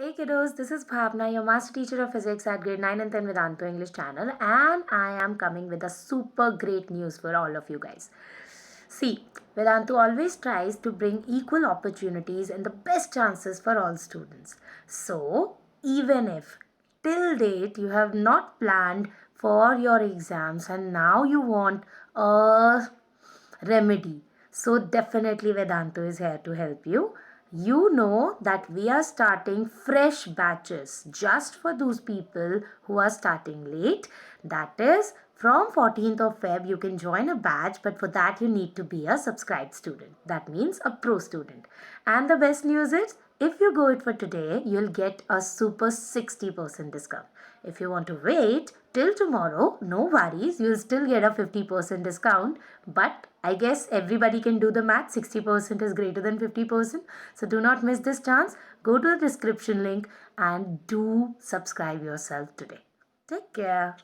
Hey kiddos, this is Bhavna, your master teacher of physics at grade 9 and 10 Vedantu English channel, and I am coming with a super great news for all of you guys. See, Vedantu always tries to bring equal opportunities and the best chances for all students. So, even if till date you have not planned for your exams and now you want a remedy. So definitely Vedantu is here to help you. You know that we are starting fresh batches just for those people who are starting late. That is from 14th of Feb you can join a batch, but for that you need to be a subscribed student. That means a pro student. And the best news is if you go it for today, you'll get a super 60% discount. If you want to wait till tomorrow, no worries, you'll still get a 50% discount. But I guess everybody can do the math. 60% is greater than 50%. So do not miss this chance. Go to the description link and do subscribe yourself today. Take care.